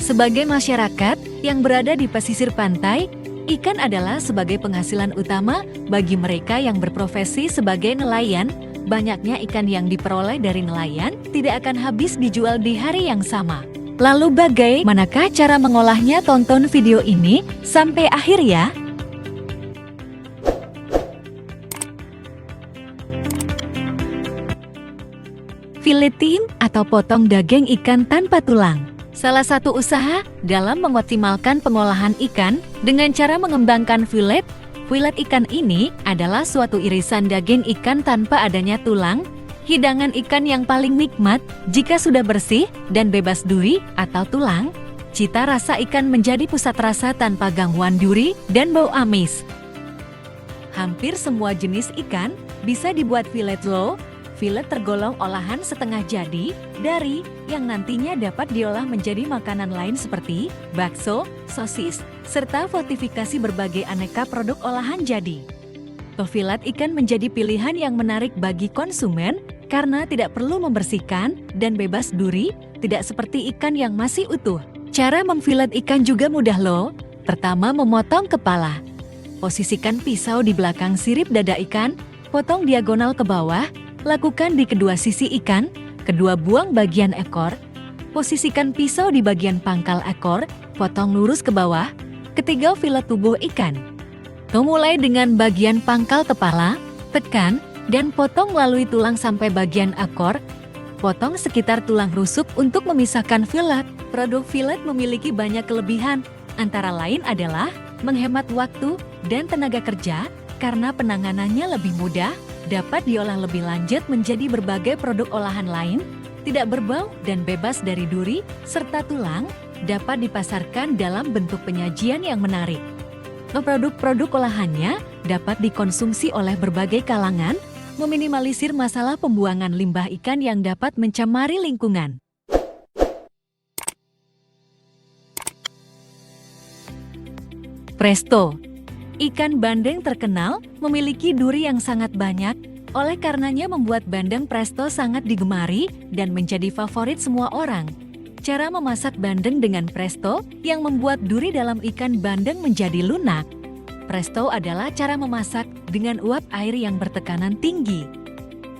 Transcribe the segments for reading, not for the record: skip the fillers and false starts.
Sebagai masyarakat yang berada di pesisir pantai, ikan adalah sebagai penghasilan utama bagi mereka yang berprofesi sebagai nelayan. Banyaknya ikan yang diperoleh dari nelayan tidak akan habis dijual di hari yang sama. Lalu bagaimanakah cara mengolahnya? Tonton video ini sampai akhir ya. Fileting atau potong daging ikan tanpa tulang. Salah satu usaha dalam mengoptimalkan pengolahan ikan dengan cara mengembangkan filet. Filet ikan ini adalah suatu irisan daging ikan tanpa adanya tulang. Hidangan ikan yang paling nikmat jika sudah bersih dan bebas duri atau tulang. Cita rasa ikan menjadi pusat rasa tanpa gangguan duri dan bau amis. Hampir semua jenis ikan bisa dibuat filet low. Filet tergolong olahan setengah jadi dari yang nantinya dapat diolah menjadi makanan lain seperti bakso, sosis, serta fortifikasi berbagai aneka produk olahan jadi. Filet ikan menjadi pilihan yang menarik bagi konsumen karena tidak perlu membersihkan dan bebas duri, tidak seperti ikan yang masih utuh. Cara memfilet ikan juga mudah loh. Pertama, memotong kepala. Posisikan pisau di belakang sirip dada ikan, potong diagonal ke bawah. Lakukan di kedua sisi ikan, kedua buang bagian ekor. Posisikan pisau di bagian pangkal ekor, potong lurus ke bawah. Ketiga, filet tubuh ikan. Mulai dengan bagian pangkal kepala, tekan, dan potong melalui tulang sampai bagian ekor. Potong sekitar tulang rusuk untuk memisahkan filet. Produk filet memiliki banyak kelebihan, antara lain adalah menghemat waktu dan tenaga kerja karena penanganannya lebih mudah, dapat diolah lebih lanjut menjadi berbagai produk olahan lain, tidak berbau dan bebas dari duri, serta tulang, dapat dipasarkan dalam bentuk penyajian yang menarik. Produk-produk olahannya dapat dikonsumsi oleh berbagai kalangan, meminimalisir masalah pembuangan limbah ikan yang dapat mencemari lingkungan. Presto. Ikan bandeng terkenal memiliki duri yang sangat banyak, oleh karenanya membuat bandeng presto sangat digemari dan menjadi favorit semua orang. Cara memasak bandeng dengan presto yang membuat duri dalam ikan bandeng menjadi lunak. Presto adalah cara memasak dengan uap air yang bertekanan tinggi.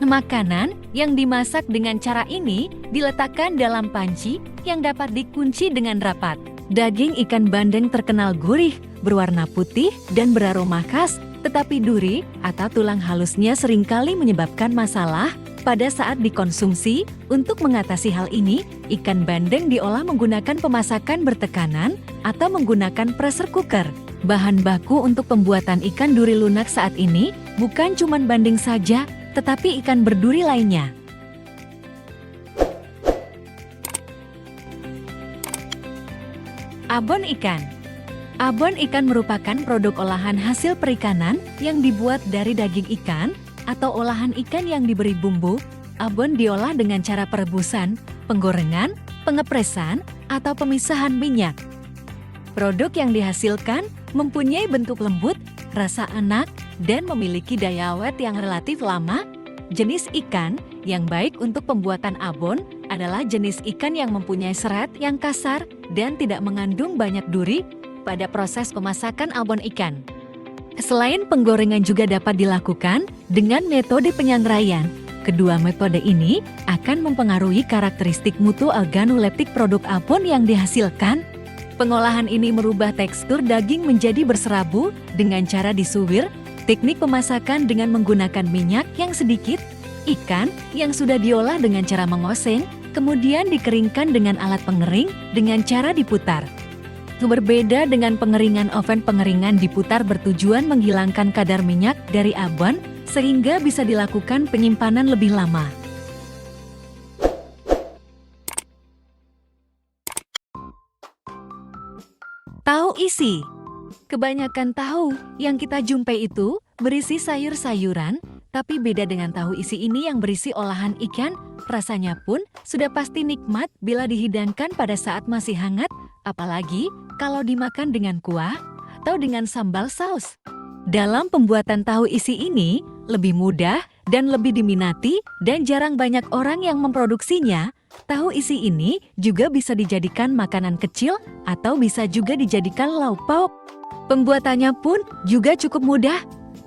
Makanan yang dimasak dengan cara ini diletakkan dalam panci yang dapat dikunci dengan rapat. Daging ikan bandeng terkenal gurih, berwarna putih dan beraroma khas, tetapi duri atau tulang halusnya seringkali menyebabkan masalah pada saat dikonsumsi. Untuk mengatasi hal ini, ikan bandeng diolah menggunakan pemasakan bertekanan atau menggunakan pressure cooker. Bahan baku untuk pembuatan ikan duri lunak saat ini bukan cuma bandeng saja, tetapi ikan berduri lainnya. Abon ikan. Abon ikan merupakan produk olahan hasil perikanan yang dibuat dari daging ikan atau olahan ikan yang diberi bumbu. Abon diolah dengan cara perebusan, penggorengan, pengepresan, atau pemisahan minyak. Produk yang dihasilkan mempunyai bentuk lembut, rasa enak, dan memiliki daya awet yang relatif lama. Jenis ikan yang baik untuk pembuatan abon adalah jenis ikan yang mempunyai serat yang kasar dan tidak mengandung banyak duri pada proses pemasakan abon ikan. Selain penggorengan juga dapat dilakukan dengan metode penyangraian. Kedua metode ini akan mempengaruhi karakteristik mutu organoleptik produk abon yang dihasilkan. Pengolahan ini merubah tekstur daging menjadi berserabu dengan cara disuwir. Teknik pemasakan dengan menggunakan minyak yang sedikit, ikan yang sudah diolah dengan cara mengoseng, kemudian dikeringkan dengan alat pengering dengan cara diputar. Berbeda dengan pengeringan oven, pengeringan diputar bertujuan menghilangkan kadar minyak dari abon sehingga bisa dilakukan penyimpanan lebih lama. Tahu isi. Kebanyakan tahu yang kita jumpai itu berisi sayur-sayuran, tapi beda dengan tahu isi ini yang berisi olahan ikan. Rasanya pun sudah pasti nikmat bila dihidangkan pada saat masih hangat, apalagi kalau dimakan dengan kuah atau dengan sambal saus. Dalam pembuatan tahu isi ini lebih mudah dan lebih diminati dan jarang banyak orang yang memproduksinya. Tahu isi ini juga bisa dijadikan makanan kecil atau bisa juga dijadikan lauk pauk. Pembuatannya pun juga cukup mudah.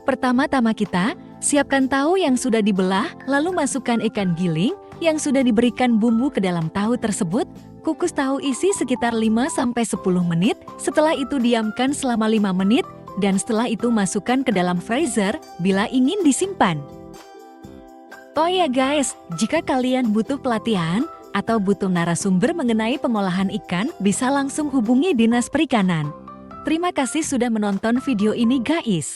Pertama-tama kita siapkan tahu yang sudah dibelah, lalu masukkan ikan giling yang sudah diberikan bumbu ke dalam tahu tersebut. Kukus tahu isi sekitar 5-10 menit, setelah itu diamkan selama 5 menit, dan setelah itu masukkan ke dalam freezer bila ingin disimpan. Oh ya guys, jika kalian butuh pelatihan atau butuh narasumber mengenai pengolahan ikan, bisa langsung hubungi Dinas Perikanan. Terima kasih sudah menonton video ini guys.